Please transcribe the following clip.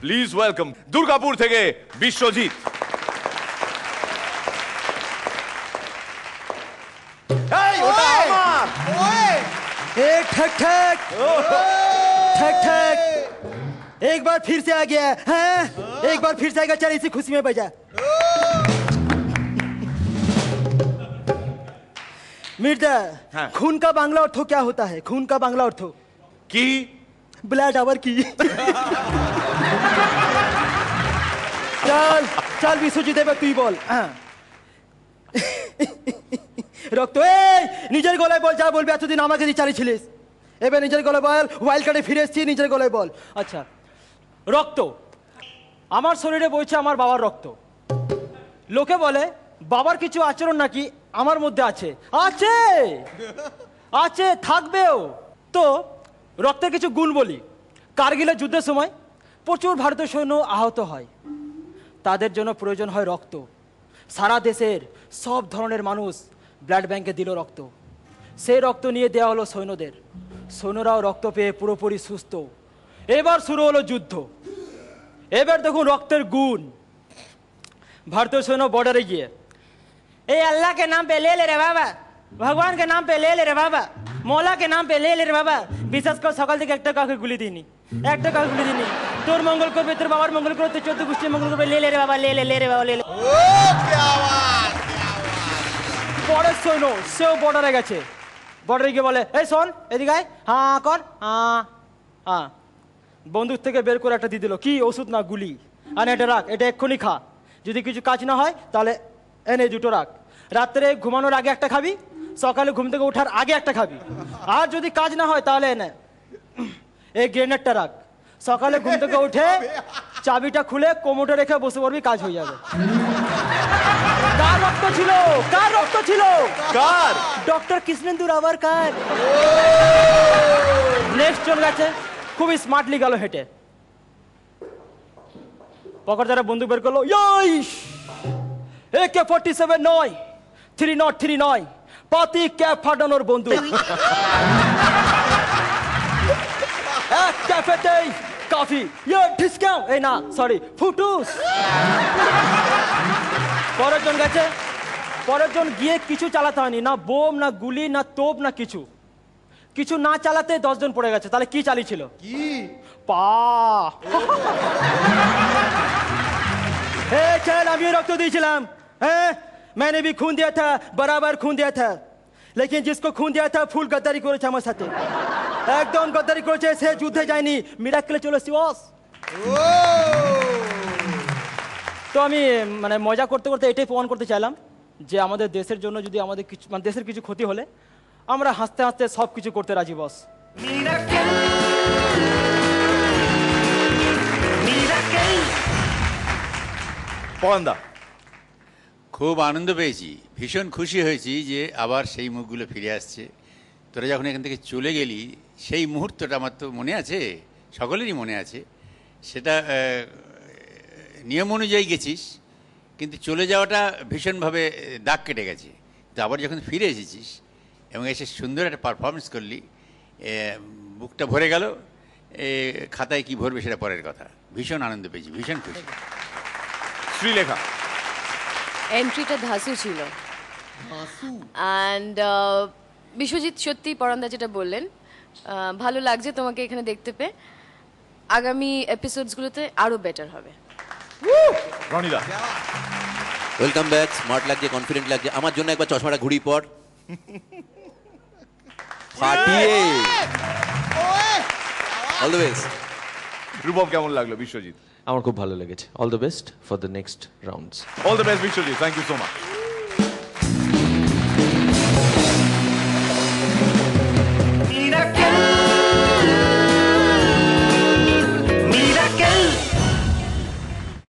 Please welcome Durgapur থেকে বিশ্বজিৎ। ठक ठक ठक ठक एक बार फिर से आ गया है, एक बार फिर से आएगा, चल इसी खुशी में बजा। मिर्जा, खून का बांग्ला अर्थ क्या होता है? खून का बांग्ला अर्थ की ब्लड आवर की। चल चल विश्वजिৎ এবার তুই বল। রক্ত এই নিজের গলায় বল, যা বলবি এতদিন আমাকে দিয়ে চালিয়েছিলিস, এবার নিজের গলায় বল। ওয়াইল্ড কার্ডে ফিরে এসেছি, নিজের গলায় বল। আচ্ছা, রক্ত আমার শরীরে বইছে আমার বাবার রক্ত। লোকে বলে বাবার কিছু আচরণ নাকি আমার মধ্যে আছে, আছে আছে থাকবেও। তো রক্তের কিছু গুণ বলি। কারগিলের যুদ্ধের সময় প্রচুর ভারতীয় সৈন্য আহত হয়, তাদের জন্য প্রয়োজন হয় রক্ত। সারা দেশের সব ধরনের মানুষ ব্লাড ব্যাংকে দিল রক্ত, সেই রক্ত নিয়ে দেওয়া হলো সৈন্যদের। সৈন্যরাও রক্ত পেয়ে পুরোপুরি সুস্থ। এবার শুরু হলো যুদ্ধ। এবার দেখুন রক্তের গুণ। ভারতীয় সৈন্য বর্ডারে গিয়ে ए अल्लाह के नाम पे ले ले रे बाबा, भगवान के नाम पे ले ले रे बाबा, मौला के नाम पे ले ले रे बाबा। বিশ্বাস কর সকাল থেকে একটা কাউকে গুলি দিইনি, একটা কাউকে গুলি দিইনি। তোর মঙ্গল করবে, তোর বাবার মঙ্গল করবে, তোর 14 গোষ্ঠীর মঙ্গল করবে। ले ले रे बाबा, ले ले ले रे बाबा, ले ले। ও क्या बात, পরের সৈন্য সেও বর্ডারে গেছে। বর্ডারে গিয়ে বলে এই শোন এদিকে আয়, হ্যাঁ কর, হ্যাঁ হ্যাঁ। বন্দুক থেকে বের করে একটা দিয়ে দিল, কি ওষুধ না গুলি, আর এটা রাখ, এটা এক্ষুনি খা, যদি কিছু কাজ না হয় তাহলে এনে দুটো রাখ। রাত্রে ঘুমানোর আগে একটা খাবি, সকালে ঘুম থেকে ওঠার আগে একটা খাবি, আর যদি কাজ না হয় তাহলে এনে এই গ্রেনেডটা রাখ। সকালে ঘুম থেকে উঠে চাবিটা খুলে কোমরে রেখে বসে পড়বি, কাজ হয়ে যাবে। কার রক্ত ছিল? কার রক্ত ছিল? কার? ডক্টর কৃষ্ণেন্দু রাভার কার। নেক্সট চলে গেছে, খুবই স্মার্টলি গেল হেঁটে। পকেটদারে বন্দুক বের করলো, ইস AK-47 নয়, 303 নয়, পাতি ক্যাপ ফাটানোর বন্দুক। এক ক্যাফেতেই কফি, ঢিসকাও, এই না সরি ফুটুস। পরের জন গেছে, পরের জন গিয়ে কিছু চালাতে হয়নি, না বোম না গুলি না তোপ না কিছু, কিছু না চালাতে 10 জন পড়ে গেছে। তাহলে কি চালিয়েছিল? কি পা। चल अभी रक्त दिए, मैंने भी खून दिया था, बराबर खून दिया था, लेकिन जिसको खून दिया था फुल गद्दारी করেছে আমার সাথে, একদম গদ্দারি করেছে। সে যুদ্ধে যায়নি, মিরাক্কেলে চলে সিওস। তো আমি মানে মজা করতে করতে এটাই প্রমাণ করতে চাইলাম যে আমাদের দেশের জন্য যদি আমাদের কিছু মানে দেশের কিছু ক্ষতি হলে আমরা হাসতে হাসতে সব কিছু করতে রাজি বস। পন্দা খুব আনন্দ পেয়েছি, ভীষণ খুশি হয়েছি যে আবার সেই মুখগুলো ফিরে আসছে। তোরা যখন এখান থেকে চলে গেলি সেই মুহূর্তটা আমার তো মনে আছে, সকলেরই মনে আছে। সেটা নিয়ম অনুযায়ী গেছিস, কিন্তু চলে যাওয়াটা ভীষণভাবে দাগ কেটে গেছে। তো আবার যখন ফিরে এসেছিস এবং এসে সুন্দর একটা পারফরমেন্স করলি, বুকটা ভরে গেল। খাতায় কি ভরবে সেটা পরের কথা। ভীষণ আনন্দ পেয়েছি, ভীষণ খুশি। শ্রীলেখা এন্ট্রিটা ধাসু ছিল, অ্যান্ড বিশ্বজিৎ সত্যি পরন্দা যেটা বললেন, ভালো লাগছে তোমাকে এখানে দেখতে পেয়ে। আগামী এপিসোডসগুলোতে আরো বেটার হবে। রনিদা ওয়েলকাম ব্যাক, স্মার্ট লাগছে, কনফিডেন্ট লাগছে। আমার জন্য একবার চশমাটা ঘুরি পর ফাটিয়ে। All the best. রূপম কেমন লাগলো? বিশ্বজিৎ আমার খুব ভালো লেগেছে। All the best for the next rounds. All the best Biswajit, thank you so much.